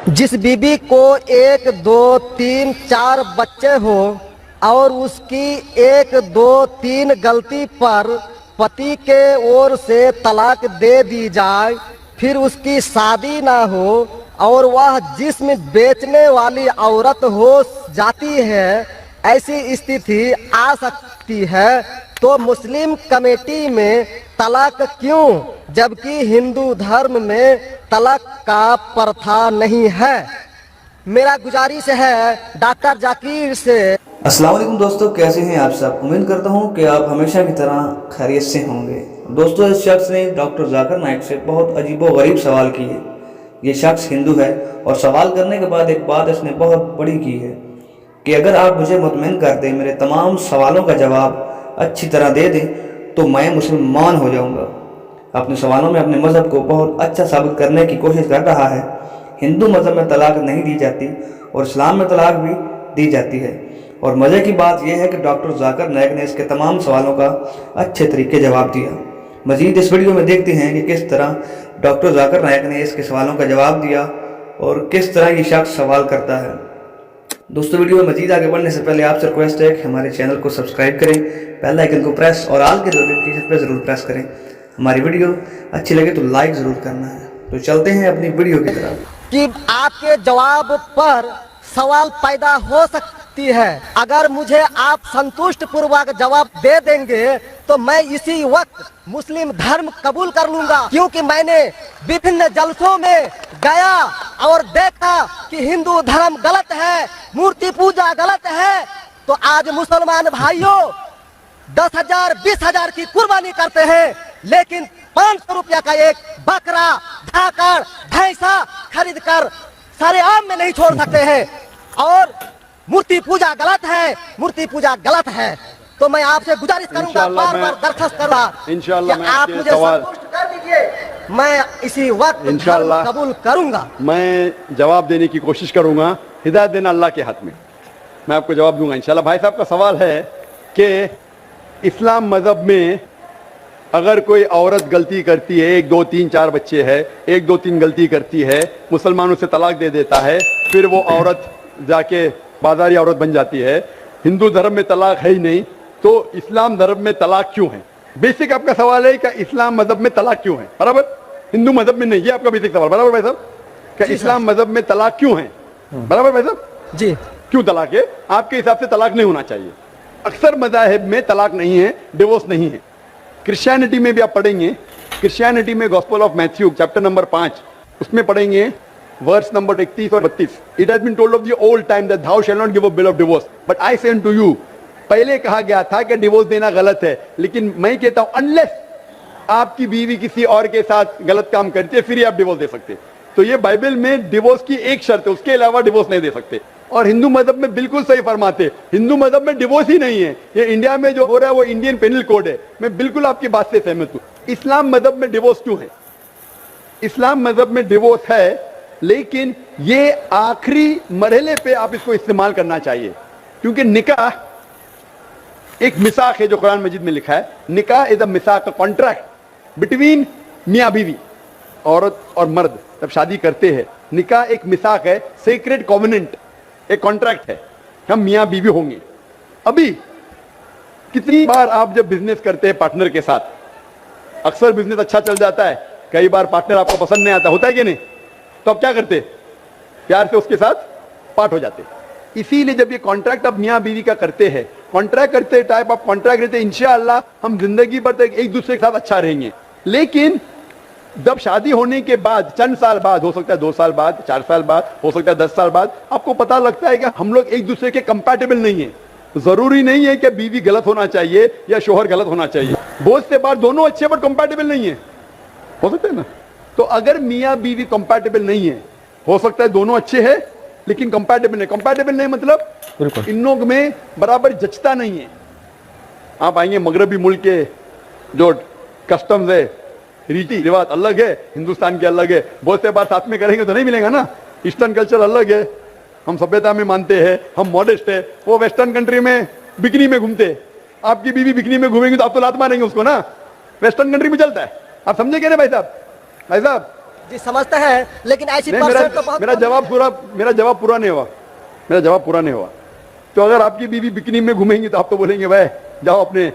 जिस बीबी को 1 2 3 4 बच्चे हो और उसकी 1 2 3 गलती पर पति के ओर से तलाक दे दी जाए, फिर उसकी शादी ना हो और वह जिस्म बेचने वाली औरत हो जाती है, ऐसी स्थिति आ सकती है, तो मुस्लिम कमेटी में तलाक क्यों, जबकि हिंदू धर्म में तलाक का प्रथा नहीं है। मेरा गुजारिश है डॉक्टर जाकिर से। अस्सलाम वालेकुम दोस्तों, कैसे हैं आप सब। उम्मीद करता हूं कि आप हमेशा की तरह खैरियत से होंगे। दोस्तों, इस शख्स ने डॉक्टर जाकिर नाइक से बहुत अजीबोगरीब सवाल किए। ये शख्स हिंदू है और सवाल करने के बाद एक बात इसने बहुत बड़ी की है कि अगर आप मुझे मुतमईन कर दें, मेरे तमाम सवालों का जवाब अच्छी तरह दे दें, तो मैं मुसलमान हो जाऊंगा। अपने सवालों में अपने मज़हब को बहुत अच्छा साबित करने की कोशिश कर रहा है। हिंदू मज़हब में तलाक नहीं दी जाती और इस्लाम में तलाक भी दी जाती है। और मज़े की बात यह है कि डॉक्टर जाकिर नाइक ने इसके तमाम सवालों का अच्छे तरीके जवाब दिया। मज़ीद इस वीडियो में देखते हैं कि किस तरह डॉक्टर जाकिर नाइक ने इसके सवालों का जवाब दिया और किस तरह ये शख्स सवाल करता है। दोस्तों, वीडियो में मज़ीद आगे बढ़ने से पहले आपसे रिक्वेस्ट है कि हमारे चैनल को सब्सक्राइब करें, बेल आइकन को प्रेस और आल के नोटिफिकेशन पर ज़रूर प्रेस करें। हमारी वीडियो अच्छी लगे तो लाइक ज़रूर करना है। तो चलते हैं अपनी वीडियो की तरफ। कि आपके जवाब पर सवाल पैदा हो सकती है। अगर मुझे आप संतुष्ट पूर्वक जवाब दे देंगे तो मैं इसी वक्त मुस्लिम धर्म कबूल कर लूंगा, क्योंकि मैंने विभिन्न जलसों में गया और देखा कि हिंदू धर्म गलत है, मूर्ति पूजा गलत है। तो आज मुसलमान भाइयों 10,000 20,000 की कुर्बानी करते हैं, लेकिन 500 रुपया का एक बकरा, धाकड़, भैंसा खरीद कर सारे आम में नहीं छोड़ सकते हैं। और मूर्ति पूजा गलत है, मूर्ति पूजा गलत है। तो मैं आपसे गुजारिश करूंगा, बार बार दरखास्त करूंगा, इंशाअल्लाह आप मुझे संतुष्ट कर दीजिए। मैं इसी वक्त इंशाअल्लाह कबूल करूंगा। मैं जवाब देने की कोशिश करूंगा। हिदायत देना अल्लाह के हाथ में, मैं आपको जवाब दूंगा इंशाअल्लाह। भाई साहब का सवाल है कि इस्लाम मज़हब में अगर कोई औरत गलती करती है, 1 2 3 4 बच्चे हैं, 1 2 3 गलती करती है, मुसलमान उसे तलाक दे देता है, फिर वो औरत जाके बाजारी औरत बन जाती है। हिंदू धर्म में तलाक है ही नहीं, तो इस्लाम धर्म में तलाक क्यों है? बेसिक आपका सवाल है कि इस्लाम मज़हब में तलाक क्यों है, बराबर? हिंदू मज़हब में नहीं, ये आपका बेसिक सवाल, बराबर भाई साहब? कि इस्लाम मज़हब में तलाक क्यों है, बराबर भाई साहब? जी, क्यों तलाक है? आपके हिसाब से तलाक नहीं होना चाहिए। अक्सर मज़ाहिब में तलाक नहीं है, डिवोर्स नहीं है। क्रिश्चियनिटी में भी आप पढ़ेंगे, क्रिश्चियनिटी में gospel of Matthew chapter number 5 उसमें पढ़ेंगे वर्स नंबर 31 और 32। It has been told of the old time that thou shall not give a bill of divorce, but I say unto you। पहले कहा गया था कि डिवोर्स देना गलत है, लेकिन मैं कहता हूं अनलेस आपकी बीवी किसी और के साथ गलत काम करती है, फिर ही आप डिवोर्स दे सकते। तो ये बाइबल में डिवोर्स की एक शर्त है, उसके अलावा डिवोर्स नहीं दे सकते। और हिंदू मज़हब में बिल्कुल सही फरमाते, हिंदू मज़हब में डिवोर्स ही नहीं है। ये इंडिया में जो हो रहा है वो इंडियन पेनल कोड है। मैं बिल्कुल आपकी बात से सहमत हूं। इस्लाम मज़हब में डिवोर्स क्यों है? इस्लाम मज़हब में डिवोर्स है, लेकिन ये आखिरी मरहले पे आप इसको इस्तेमाल करना चाहिए, क्योंकि निकाह एक मिसाक है जो कुरान मजीद में लिखा है। निकाह इज अ मिसाक, कॉन्ट्रैक्ट बिटवीन मियाँ बीवी, औरत और मर्द जब शादी करते हैं। निकाह एक मिसाक है, सेक्रेट कॉवेनेंट, एक कॉन्ट्रैक्ट है, हम मियाँ बीवी होंगे। अभी कितनी बार आप जब बिजनेस करते हैं पार्टनर के साथ, अक्सर बिजनेस अच्छा चल जाता है, कई बार पार्टनर आपको पसंद नहीं आता, होता है कि नहीं? तो आप क्या करते? प्यार से उसके साथ पार्ट हो जाते। इसीलिए जब ये कॉन्ट्रैक्ट आप मियाँ बीवी का करते हैं, कॉन्ट्रैक्ट करते टाइप आप कॉन्ट्रैक्ट रहते, इंशाअल्लाह हम जिंदगी भर तक एक दूसरे के साथ अच्छा रहेंगे। लेकिन जब शादी होने के बाद चंद साल बाद, हो सकता है 2 साल बाद, 4 साल बाद, हो सकता है 10 साल बाद, आपको पता लगता है कि हम लोग एक दूसरे के कंपैटिबल नहीं है। जरूरी नहीं है कि बीवी गलत होना चाहिए या शोहर गलत होना चाहिए, बहुत से बार दोनों अच्छे बट कंपैटिबल नहीं है, हो सकता है ना? तो अगर मियाँ बीवी कंपैटिबल नहीं है, हो सकता है दोनों अच्छे हैं लेकिन कंपैटिबल नहीं। कंपैटिबल नहीं मतलब इन लोग में बराबर जचता नहीं है। आप आएंगे मगरबी मुल्क के जो कस्टम्स है, रीति रिवाज अलग है, हिंदुस्तान के अलग है, बहुत से बार साथ में करेंगे तो नहीं मिलेगा ना। ईस्टर्न कल्चर अलग है, हम सभ्यता में मानते हैं, हम मॉडेस्ट है। वो वेस्टर्न कंट्री में बिकनी में घूमते, आपकी बीवी बिकनी में घूमेंगे तो आप तो लात मारेंगे उसको ना, वेस्टर्न कंट्री में चलता है। आप समझे क्या ना भाई साहब? भाई साहब जी समझते हैं, लेकिन ऐसी नहीं, परसेंट तो बहुत मेरा कम जवाब है। पूरा मेरा जवाब पूरा नहीं हुआ। मेरा जवाब पूरा नहीं हुआ। तो अगर आपकी बीवी बिकनी में घूमेंगी तो आप तो बोलेंगे भाई जाओ अपने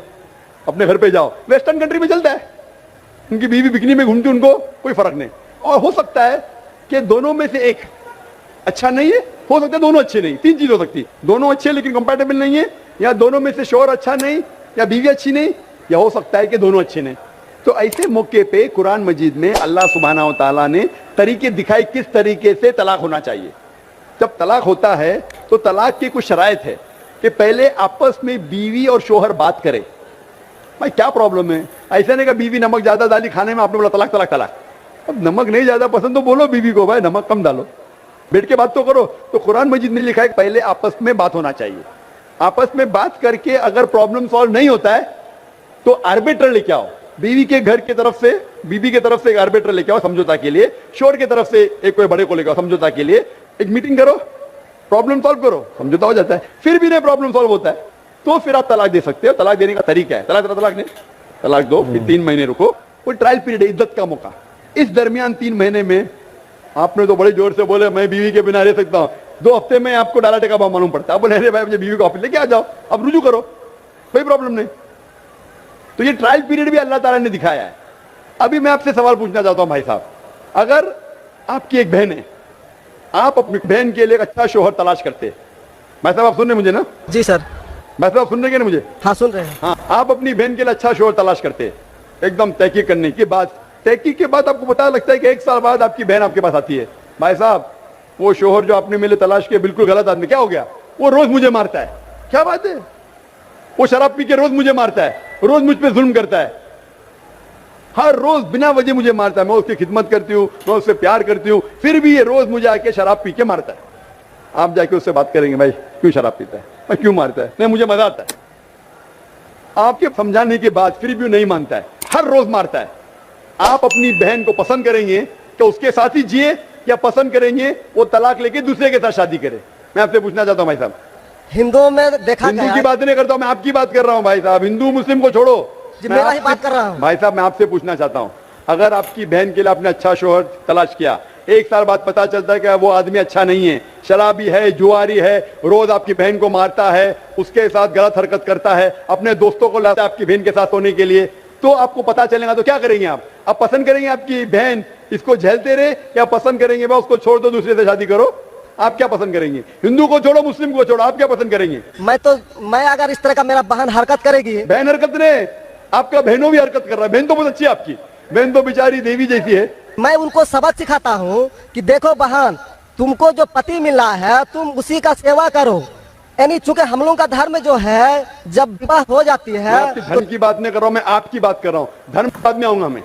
अपने घर पे जाओ। वेस्टर्न कंट्री में चलता है, उनकी बीवी बिकनी में घूमती, उनको कोई फर्क नहीं। और हो सकता है कि दोनों में से एक अच्छा नहीं है, हो सकता है दोनों अच्छे नहीं। तीन चीज हो सकती है, दोनों अच्छे लेकिन कंपैटिबल नहीं है, या दोनों में से शोहर अच्छा नहीं, या बीवी अच्छी नहीं, या हो सकता है कि दोनों अच्छे नहीं। तो ऐसे मौके पे कुरान मजीद में अल्लाह सुब्हानहू व तआला ने तरीके दिखाए किस तरीके से तलाक होना चाहिए। जब तलाक होता है तो तलाक की कुछ शराइत है कि पहले आपस में बीवी और शोहर बात करें। भाई क्या प्रॉब्लम है, ऐसा नहीं कि बीवी नमक ज्यादा डाली खाने में, आपने बोला तलाक तलाक तलाक। अब नमक नहीं ज्यादा पसंद तो बोलो बीवी को भाई नमक कम डालो, बैठ के बात तो करो। तो कुरान मजीद में लिखा है पहले आपस में बात होना चाहिए। आपस में बात करके अगर प्रॉब्लम सॉल्व नहीं होता है तो आर्बिटर लेके आओ। बीवी के घर की तरफ से, बीवी की तरफ से एक आर्बिटर लेके आओ समझौता के लिए, शोहर की तरफ से एक कोई बड़े को लेके आओ समझौता के लिए। एक मीटिंग करो, प्रॉब्लम सॉल्व करो, समझौता हो जाता है। फिर भी नहीं प्रॉब्लम सॉल्व होता है तो फिर आप तलाक दे सकते हो। तलाक देने का तरीका है, तलाक नहीं, तलाक दो, फिर 3 महीने रुको, कोई ट्रायल पीरियड है, इज्जत का मौका। इस दरमियान 3 महीने में आपने तो बड़े जोर से बोले मैं बीवी के बिना रह सकता हूं, 2 हफ्ते में आपको डाला टेका भाव मालूम पड़ता है। आप बोले अरे भाई मुझे बीवी को ऑफिस लेके आ जाओ, अब रुजू करो, कोई प्रॉब्लम नहीं। तो ये ट्रायल पीरियड भी अल्लाह ताला ने दिखाया है। अभी मैं आपसे सवाल पूछना चाहता हूं भाई साहब, अगर आपकी एक बहन है, आप अपनी बहन के लिए एक अच्छा शोहर तलाश करते हैं। भाई साहब आप सुन रहे मुझे ना? जी सर। भाई साहब सुन रहे हैं ना मुझे? हाँ सुन रहे हैं। हाँ, आप अपनी बहन के लिए अच्छा शोहर तलाश करते हैं, एकदम तहकीक करने के बाद। तहकीक के बाद आपको पता लगता है कि 1 साल बाद आपकी बहन आपके पास आती है, भाई साहब वो शोहर जो आपने मेरे तलाश किया बिल्कुल गलत आदमी, क्या हो गया? वो रोज मुझे मारता है। क्या बात है? वो शराब पी के रोज मुझे मारता है, रोज मुझ पे जुल्म करता है, हर रोज बिना वजह मुझे मारता है। मैं उसकी खिदमत करती हूँ, मैं उससे प्यार करती हूँ, फिर भी ये रोज मुझे आके शराब पी के मारता है। आप जाके उससे बात करेंगे भाई क्यों शराब पीता है, मैं क्यों मारता है? नहीं मुझे मजा आता है। आपके समझाने के बाद फिर भी नहीं मानता है, हर रोज मारता है। आप अपनी बहन को पसंद करेंगे कि उसके साथ ही जिए, या पसंद करेंगे वो तलाक लेके दूसरे के साथ शादी करे? मैं आपसे पूछना चाहता हूं भाई साहब। हिंदुओं में देखा हिंदू गया की बात नहीं करता हूं मैं, आपकी बात कर रहा हूं भाई साहब। हिंदू मुस्लिम को छोड़ो, जी, मैं मेरा ही आपसे- बात कर रहा हूं। भाई साहब मैं आपसे पूछना चाहता हूं, अगर आपकी बहन के लिए आपने अच्छा शोहर तलाश किया, 1 साल बाद पता चलता है कि वो आदमी अच्छा नहीं है, शराबी है, जुआरी है, रोज आपकी बहन को मारता है, उसके साथ गलत हरकत करता है, अपने दोस्तों को लाता है आपकी बहन के साथ सोने के लिए, तो आपको पता चलेगा तो क्या करेंगे आप? पसंद करेंगे आपकी बहन इसको झेलते रहे, या पसंद करेंगे भाई उसको छोड़ दो दूसरे से शादी करो? आप क्या पसंद करेंगे? हिंदू को छोड़ो, मुस्लिम को छोड़ो, आप क्या पसंद करेंगे? मैं अगर इस तरह का मेरा बहन हरकत करेगी, बहन हरकत ने, आपका बहनों भी हरकत कर रहा है। बहन तो बहुत अच्छी है आपकी, बहन तो बेचारी देवी जैसी है। मैं उनको सबक सिखाता हूँ कि देखो बहन, तुमको जो पति मिला है तुम उसी का सेवा करो। यानी चूंकि हम लोगों का धर्म जो है, जब विवाह हो जाती मैं है आपके धर्म की बात नहीं कर रहा हूं, मैं आपकी बात कर रहा हूं। धर्म के बाद में आऊंगा मैं।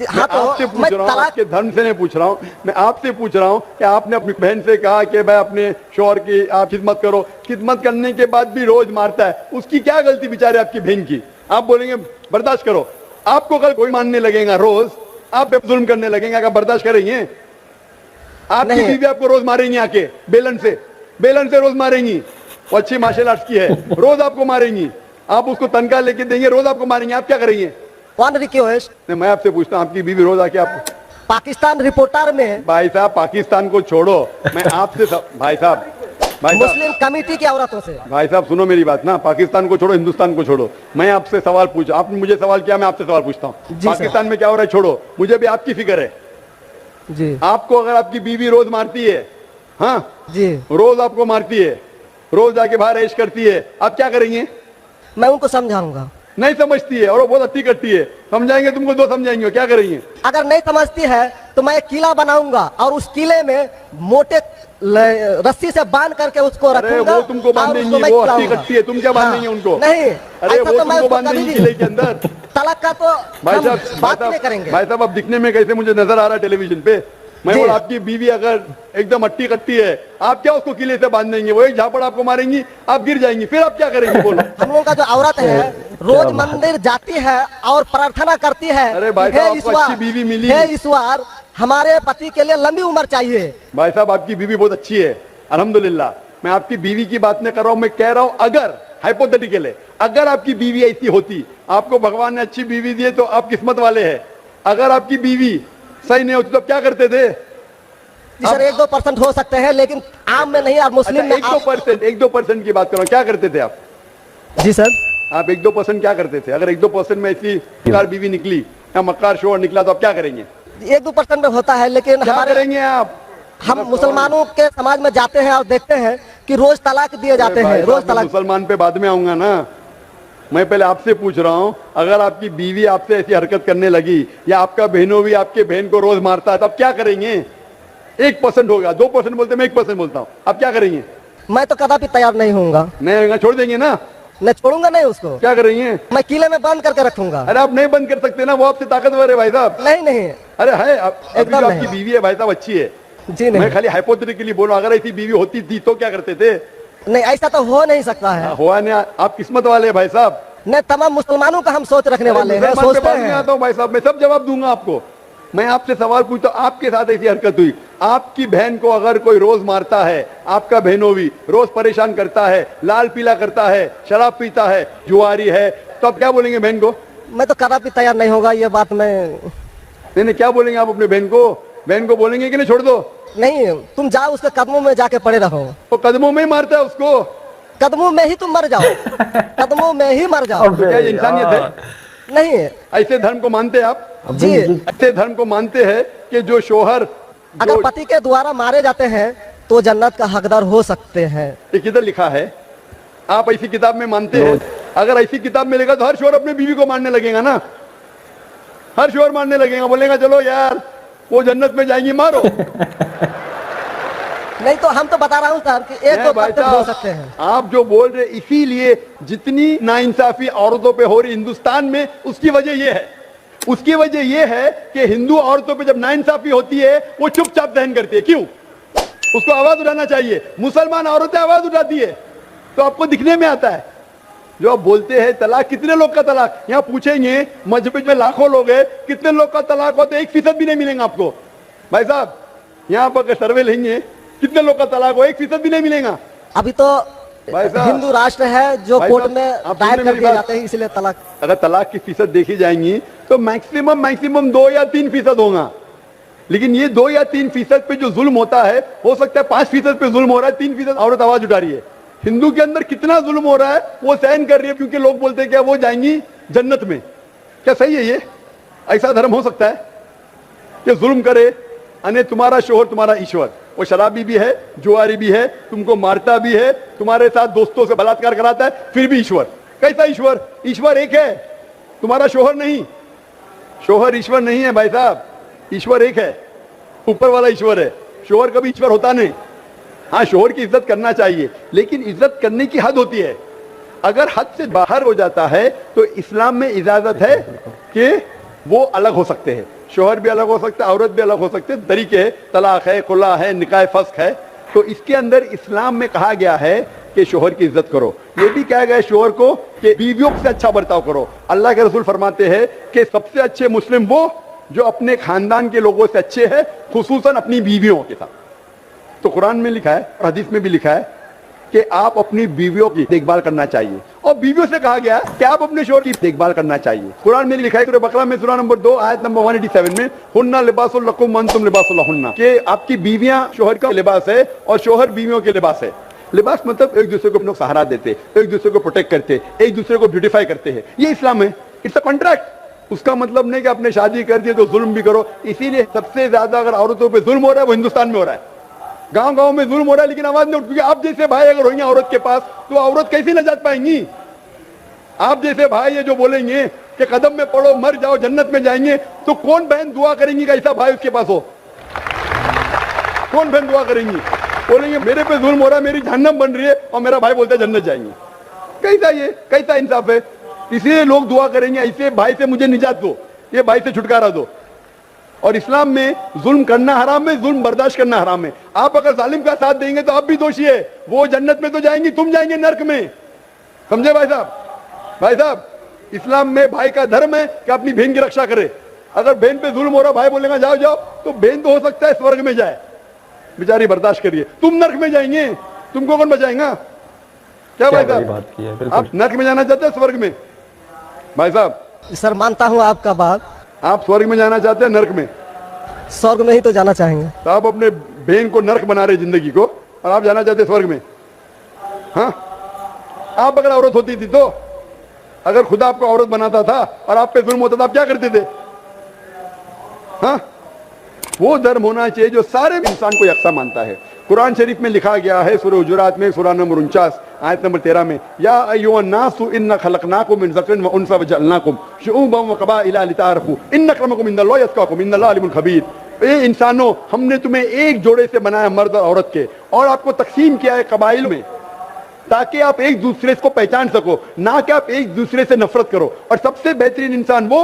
हाँ, तो आपसे पूछ मैं रहा हूं, तलाक- आपके धर्म से नहीं पूछ रहा हूं, मैं आपसे पूछ रहा हूं कि आपने अपनी बहन से कहा कि भाई अपने शौहर की आप खिदमत करो, खिदमत करने के बाद भी रोज मारता है, उसकी क्या गलती बेचारे आपकी बहन की? आप बोलेंगे बर्दाश्त करो, आपको कल कोई मानने लगेगा, रोज आप पे जुल्म करने लगेंगे, क्या बर्दाश्त करेंगे? आपकी नहीं। बीवी आपको रोज मारेंगी आके बेलन से रोज मारेंगी। वो अच्छी मार्शल आर्ट्स की है, रोज आपको मारेंगी, आप उसको तनख्वाह लेके देंगे, रोज आपको मारेंगे, आप क्या करेंगे? वन रिक्वेस्ट, नहीं, मैं आपसे पूछता हूं, आपकी बीवी रोज आके आप पाकिस्तान रिपोर्टर में भाई साहब पाकिस्तान को छोड़ो, मैं आपसे भाई साहब मुस्लिम कमेटी की औरतों से, भाई साहब सुनो मेरी बात ना, पाकिस्तान को छोड़ो, हिंदुस्तान को छोड़ो, मैं आपसे सवाल पूछा, आपने मुझे सवाल किया, मैं आपसे सवाल पूछता हूँ। जी सर। पाकिस्तान में क्या हो रहा है छोड़ो, मुझे भी आपकी फिक्र है। जी आपको अगर आपकी बीवी रोज मारती है, हाँ जी, रोज आपको मारती है, रोज जाके बाहर ऐश करती है, आप क्या करेंगे? मैं उनको समझाऊंगा। नहीं समझती है और वो बहुत अच्छी करती है, समझाएंगे तुमको, 2 समझाएंगे, क्या करेंगे? अगर नहीं समझती है तो मैं एक किला बनाऊंगा और उस किले में मोटे रस्सी से बांध करके उसको अरे रखूंगा। वो तुमको और बांधेंगी, उसको मैं वो अच्छी खिलाऊंगा। करती है, तुम क्या बांधेंगे उनको? नहीं, अरे ऐसा वो तो मैं तुमको उसको बांधेंगी कभी भी- किले के अंदर। तलाक का तो भाई हम साहब बात नहीं करेंगे। भाई साहब अब दिखने में कैसे मुझे नजर आ रहा है टेलीविजन पे, मैं जी। बोल आपकी बीवी अगर एकदम अट्टी कट्टी है, आप क्या उसको किले से बांध देंगे? वो एक झापड़ आपको मारेंगी, आप गिर जाएंगी, फिर आप क्या करेंगे बोलो? हम लोगों का जो औरत है रोज मंदिर जाती है और प्रार्थना करती है, अरे भाई हे साहब, आपको ईश्वर, अच्छी बीवी मिली। हे ईश्वर हमारे पति के लिए लंबी उम्र चाहिए। भाई साहब आपकी बीवी बहुत अच्छी है, अल्हम्दुलिल्लाह। मैं आपकी बीवी की बात नहीं कर रहा हूं, मैं कह रहा हूं अगर हाइपोथेटिकल है, अगर आपकी बीवी ऐसी होती, आपको भगवान ने अच्छी बीवी दी है तो आप किस्मत वाले हैं। अगर आपकी बीवी सही नहीं होती तो आप क्या करते थे? जी सर, 1-2% हो सकते हैं, लेकिन आम में नहीं। और मुस्लिम में 1-2% की बात करो, क्या करते थे आप? जी सर, आप 1-2% क्या करते थे? अगर 1-2% में ऐसी मक्कार बीवी निकली या मक्कार शोहर निकला तो आप क्या करेंगे? 1-2% में होता है, लेकिन क्या हमारे करेंगे आप? हम मुसलमानों के समाज में जाते हैं और देखते हैं कि रोज तलाक दिए जाते भाई हैं, साहब, रोज मैं तलाक। मुसलमान पे बाद में आऊंगा ना। मैं पहले आपसे पूछ रहा हूं, अगर आपकी बीवी आपसे ऐसी हरकत करने लगी या आपका बहनों भी आपके बहन को रोज मारता है तो आप क्या करेंगे? 1% होगा, 2% बोलते, मैं 1% बोलता हूं, आप क्या करेंगे? मैं तो कदापि तैयार नहीं होऊंगा। नहीं, छोड़ देंगे ना? मैं छोड़ूंगा नहीं उसको। क्या करेंगे? मैं किले में बंद करके रखूंगा। अरे आप नहीं बंद कर सकते ना, वो आपसे ताकतवर है भाई साहब। नहीं नहीं, अरे है, अभी एकदम जो नहीं। आपकी बीवी है भाई साहब अच्छी है। जी मैं नहीं, खाली हाइपोथेटिकली बोल रहा हूं, अगर ऐसी बीवी होती थी तो क्या करते थे? नहीं ऐसा तो हो नहीं सकता है। हुआ नहीं, आप किस्मत वाले हैं भाई साहब। नहीं, तमाम मुसलमानों का हम सोच रखने वाले हैं, मुसलमान पे सोचते बाद में हैं। आता हूं भाई साहब, मैं सब जवाब दूंगा आपको। मैं आपसे सवाल पूछता हूं, आपके साथ ऐसी हरकत हुई, आपकी बहन को अगर कोई रोज मारता है, आपका बहनों भी रोज परेशान करता है, लाल पीला करता है, शराब पीता है, जुआरी है, तो आप क्या बोलेंगे बहन को? मैं तो कदापि तैयार नहीं होगा, ये बात मैं नहीं, क्या बोलेंगे आप अपने बहन को? बहन को बोलेंगे कि नहीं छोड़ दो? नहीं। तुम जाओ उसके कदमों में जाके पड़े रहो। वो कदमों में ही मारता है उसको। कदमों में ही तुम मर जाओ, कदमों में ही मर जाओ। तो क्या ये इंसानियत है? नहीं ऐसे धर्म को मानते हैं आप? जी, ऐसे धर्म को मानते हैं कि जो शोहर अगर पति के द्वारा मारे जाते हैं तो जन्नत का हकदार हो सकते हैं। ये किधर लिखा है? आप ऐसी किताब में मानते हैं? अगर ऐसी किताब में लिखा तो हर शोहर अपनी बीवी को मारने लगेगा ना। हर शोहर मारने लगेगा, बोलेगा चलो यार वो जन्नत में जाएंगी, मारो। नहीं तो हम तो बता रहा हूँ सर कि नहीं भाई 1-2% हो साहब, सकते हैं। आप जो बोल रहे, इसीलिए जितनी नाइंसाफी औरतों पे हो रही हिंदुस्तान में, उसकी वजह ये है। उसकी वजह ये है कि हिंदू औरतों पे जब नाइंसाफी होती है वो चुपचाप सहन करती है। क्यों? उसको आवाज उठाना चाहिए। मुसलमान औरतें आवाज उठाती है तो आपको दिखने में आता है। जो आप बोलते हैं तलाक, कितने लोग का तलाक? यहाँ पूछेंगे मस्जिद में लाखों लोग हैं, कितने लोग का तलाक होते? 1% भी नहीं मिलेगा आपको भाई साहब। यहाँ पर सर्वे लेंगे, कितने लोग का तलाक हो, 1% भी नहीं मिलेगा। अभी तो भाई साहब, हिंदू राष्ट्र है जो भाई कोर्ट साहब, में आप दायर सुन कर मेरी दिए बात। जाते हैं, इसलिए तलाक। अगर तलाक की फीसद देखी जाएंगी तो मैक्सिमम 2 या 3% होगा। लेकिन ये 2 या 3% पे जो जुल्म होता है, हो सकता है 5% पे जुल्म हो रहा है, 3% औरत आवाज उठा रही है। हिंदू के अंदर कितना जुल्म हो रहा है वो सहन कर रही है, क्योंकि लोग बोलते हैं क्या वो जाएंगी जन्नत में। क्या सही है ये? ऐसा धर्म हो सकता है कि जुल्म करे? अने तुम्हारा शोहर तुम्हारा ईश्वर, वो शराबी भी है, जुआरी भी है, तुमको मारता भी है, तुम्हारे साथ दोस्तों से बलात्कार कराता है, फिर भी ईश्वर। कैसा ईश्वर? ईश्वर एक है, तुम्हारा शोहर नहीं। शोहर ईश्वर नहीं है भाई साहब, ईश्वर एक है, ऊपर वाला ईश्वर है। शोहर कभी ईश्वर होता नहीं। हाँ, शोहर की इज्जत करना चाहिए, लेकिन इज्जत करने की हद होती है। अगर हद से बाहर हो जाता है तो इस्लाम में इजाजत है कि वो अलग हो सकते हैं। शोहर भी अलग हो सकता है, औरत भी अलग हो सकते हैं, तरीके है, तलाक है, खुला है, निकाह फस्क है। तो इसके अंदर इस्लाम में कहा गया है कि शोहर की इज्जत करो। ये भी कहा गया है शोहर को कि बीवियों से अच्छा बर्ताव करो। अल्लाह के रसूल फरमाते हैं कि सबसे अच्छे मुस्लिम वो जो अपने खानदान के लोगों से अच्छे हैं, खुसूसन अपनी बीवियों के साथ। तो कुरान में लिखा है और हदीस में भी लिखा है कि आप अपनी बीवियों की देखभाल करना चाहिए, और बीवियों से कहा गया कि आप अपने शोहर की देखभाल करना चाहिए। कुरान में लिखा है सूरह बकरा में सूरह नंबर 2 आयत नंबर 187 में, हुन्ना लिबासुल लकुम व अंतुम लिबासुल लहुन्ना, कि आपकी बीवियां शोहर का लिबास है और शोहर बीवियों के लिबास है। लिबास मतलब एक दूसरे को अपना सहारा देते, एक दूसरे को प्रोटेक्ट करते, एक दूसरे को ब्यूटीफाई करते हैं। ये इस्लाम है, इट्स अ कॉन्ट्रैक्ट। उसका मतलब नहीं कि आपने शादी कर दी तो जुल्म भी करो। इसीलिए सबसे ज्यादा अगर औरतों पर जुल्म हो रहा है वो हिंदुस्तान में हो रहा है। गांव गांव में जुल्म हो रहा है, लेकिन आवाज नहीं उठती। आप जैसे भाई अगर होंगे औरत के पास तो औरत कैसे नजात पाएंगी? आप जैसे भाई ये जो बोलेंगे कि कदम में पड़ो मर जाओ जन्नत में जाएंगे, तो कौन बहन दुआ करेंगी कि ऐसा भाई उसके पास हो? कौन बहन दुआ करेंगी? बोलेंगे मेरे पे जुल्म हो रहा है, मेरी जहन्नम बन रही है, और मेरा भाई बोलता है जन्नत जाएंगे। कैसा ये, कैसा इंसाफ है? इसलिए लोग दुआ करेंगे ऐसे भाई से मुझे निजात दो, ये भाई से छुटकारा दो। और इस्लाम में जुल्म करना हराम है, जुल्म बर्दाश्त करना हराम है। आप अगर जालिम का साथ देंगे तो आप भी दोषी है। वो जन्नत में तो जाएंगी, तुम जाएंगे नर्क में। समझे भाई साहब? भाई साहब, इस्लाम में भाई का धर्म है कि अपनी बहन की रक्षा करे। अगर बहन पे जुल्म हो रहा, भाई बोलेगा जाओ जाओ, तो बहन तो हो सकता है स्वर्ग में जाए, बेचारी बर्दाश्त करिए। तुम नर्क में जाएंगे, तुमको कौन बचाएगा? क्या भाई साहब, आप नर्क में जाना चाहते हैं स्वर्ग में? भाई साहब सर मानता हूँ आपका बात। आप स्वर्ग में जाना चाहते हैं नर्क में? स्वर्ग में ही तो जाना चाहेंगे। तो आप अपने बहन को नरक बना रहे जिंदगी को, और आप जाना चाहते स्वर्ग में? हाँ, आप अगर औरत होती थी तो, अगर खुदा आपको औरत बनाता था और आप पे जुल्म होता था, आप क्या करते थे? हाँ, वो धर्म होना चाहिए जो सारे इंसान को यकसा मानता है। कुरान शरीफ में लिखा गया है, सूरह हुजुरात में, सूरह नंबर 49 आयत नंबर 13 में, या अय्युहन्नासु इन्ना खलकनाकुम मिन ज़करिन व उन्सा वजअलनाकुम शुऊबन व क़बाइला लिताअरफू इन्न अक्रमकुम इंदल्लाहि अत्क़ाकुम इन्नल्लाहा अलीमुन खबीर। ए इंसानों, हमने तुम्हें एक जोड़े से बनाया, मर्द और औरत के, और आपको तकसीम किया है कबाइल में, ताकि आप एक दूसरे को पहचान सको, ना कि आप एक दूसरे से नफरत करो। और सबसे बेहतरीन इंसान वो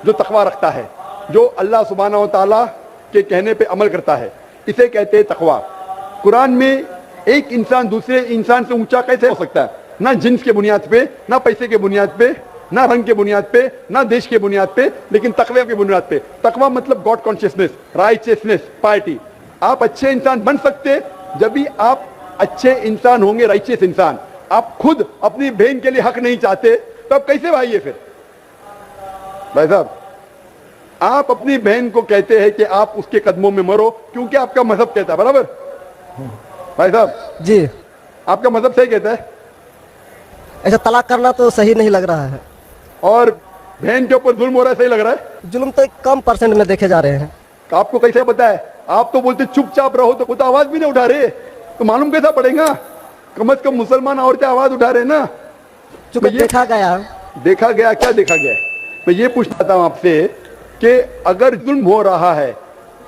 जो तकवा रखता है, जो अल्लाह सुब्हानहू व तआला के कहने पे अमल करता है, इसे कहते हैं तकवा। कुरान में एक इंसान दूसरे इंसान से ऊंचा कैसे हो सकता है? ना जिन्स के बुनियाद पे, ना पैसे के बुनियाद पे, ना रंग के बुनियाद पे, ना देश के बुनियाद पे, लेकिन तकवे के बुनियाद पे। तकवा मतलब गॉड कॉन्शियसनेस, राइचियसनेस, पार्टी। आप अच्छे इंसान बन सकते जब भी आप अच्छे इंसान होंगे, राइचियस इंसान। आप खुद अपनी बहन के लिए हक नहीं चाहते तो आप कैसे भाई? फिर भाई साहब, आप अपनी बहन को कहते हैं कि आप उसके कदमों में मरो क्योंकि आपका मजहब कहता है, बराबर? भाई साहब जी, आपका मजहब सही कहता है, ऐसा तलाक करना तो सही नहीं लग रहा है। और बहन के ऊपर जुल्म हो रहा है, सही लग रहा है? जुल्म तो कम परसेंट में देखे जा रहे हैं। तो आपको कैसे पता है? आप तो बोलते चुपचाप रहो, तो खुद आवाज भी नहीं उठा रहे, तो मालूम कैसा पड़ेगा? कम से कम मुसलमान औरतें आवाज उठा रहे ना। चूंकि देखा गया क्या देखा गया? मैं ये पूछना चाहता हूं आपसे कि अगर जुल्म हो रहा है,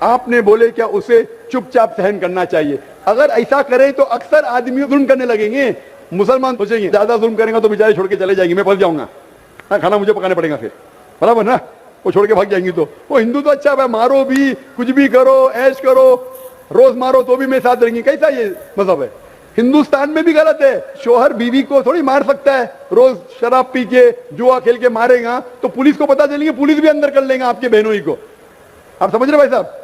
आपने बोले क्या उसे चुपचाप सहन करना चाहिए? अगर ऐसा करें तो अक्सर आदमी जुल्म करने लगेंगे। मुसलमान सोचेंगे ज्यादा जुल्म करेंगे तो बेचारे छोड़ के चले जाएंगे, मैं फंस जाऊंगा, हाँ, खाना मुझे पकाने पड़ेगा फिर, बराबर ना? वो छोड़ के भाग जाएंगी। तो वो हिंदू तो अच्छा है, मारो भी, कुछ भी करो, ऐश करो, रोज मारो तो भी मेरे साथ रहेंगे। कैसा ये मजहब है? हिंदुस्तान में भी गलत है। शोहर बीवी को थोड़ी मार सकता है, रोज शराब पी के जुआ खेल के मारेगा तो पुलिस को पता चलेंगे, पुलिस भी अंदर कर लेगा आपके बहनों ही को। आप समझ रहे भाई साहब?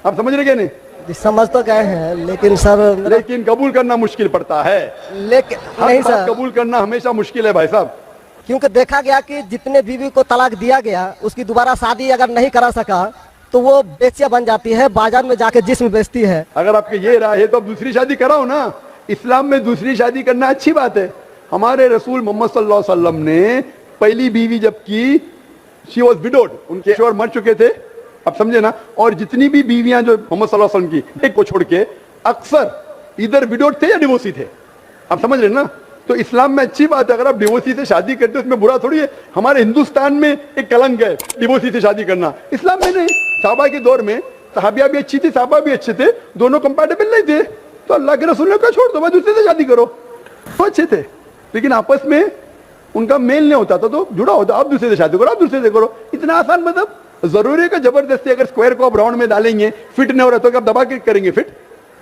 आप समझ रहे क्या? नहीं जी, समझ तो गए हैं, लेकिन सर लेकिन कबूल करना मुश्किल पड़ता है। लेकिन नहीं सर, कबूल करना हमेशा मुश्किल है भाई साहब। क्योंकि देखा गया कि जितने बीवी को तलाक दिया गया, उसकी दोबारा शादी अगर नहीं करा सका तो वो बेचिया बन जाती है, बाजार में जाके जिस्म बेचती है। अगर आपके ये राय है तो आप दूसरी शादी कराओ ना। इस्लाम में दूसरी शादी करना अच्छी बात है। हमारे रसूल मोहम्मद सल्लल्लाहु अलैहि वसल्लम ने पहली बीवी जब की, शी वॉज विडोड, उनके शोहर मर चुके थे, आप समझे ना। और जितनी भी बीवियां जो मोहम्मद सल्लल्लाहु अलैहि वसल्लम की, एक को छोड़ के अक्सर इधर विडोड थे या डिवोर्सी थे, आप समझ रहे ना। तो इस्लाम में अच्छी बात है, अगर आप डिवोर्सी से शादी करते हो उसमें बुरा थोड़ी है। हमारे हिंदुस्तान में एक कलंक है डिवोर्सी से शादी करना, इस्लाम में नहीं। साहबा के दौर में सहाबिया भी अच्छी थी, साहबा भी अच्छे थे, दोनों कंपैटिबल नहीं थे, तो अल्लाह के रसूल ने कहा छोड़ दो भाई, दूसरे से शादी करो। वो अच्छे थे लेकिन आपस में उनका मेल नहीं होता था, तो जुड़ा होता, आप दूसरे से शादी करो, आप दूसरे से करो। इतना आसान मतलब जरूरी है कि जबरदस्ती अगर स्क्वायर को आप राउंड में डालेंगे, फिट नहीं हो रहा तो आप दबा के करेंगे fit?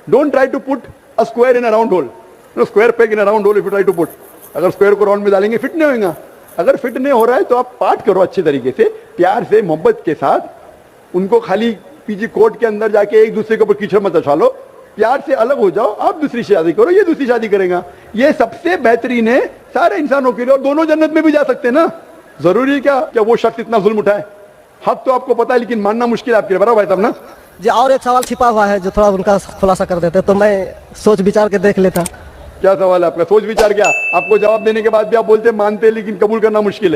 Don't try to put a square in a round hole, square peg in a round hole if you try to put. अगर स्क्वायर को राउंड में डालेंगे फिट नहीं होगा। अगर फिट नहीं हो रहा है तो आप पार्ट करो अच्छे तरीके से, प्यार से, मोहब्बत के साथ। उनको खाली पीजी कोर्ट के अंदर जाके एक दूसरे के ऊपर कीचड़ मत उछालो, प्यार से अलग हो जाओ, आप दूसरी शादी करो, ये दूसरी शादी करेगा। ये सबसे बेहतरीन है सारे इंसानों के लिए, और दोनों जन्नत में भी जा सकते हैं ना। जरूरी है क्या वो शख्स इतना जुल्म उठाए? हक तो आपको पता है लेकिन मानना मुश्किल है आपके लिए, बराबर भाई साहब ना। जी, और एक सवाल छिपा हुआ है जो थोड़ा उनका खुलासा कर देते तो मैं सोच विचार के देख लेता। क्या सवाल है आपका? सोच विचार क्या? आपको जवाब देने के बाद भी आप बोलते मानते लेकिन कबूल करना मुश्किल है।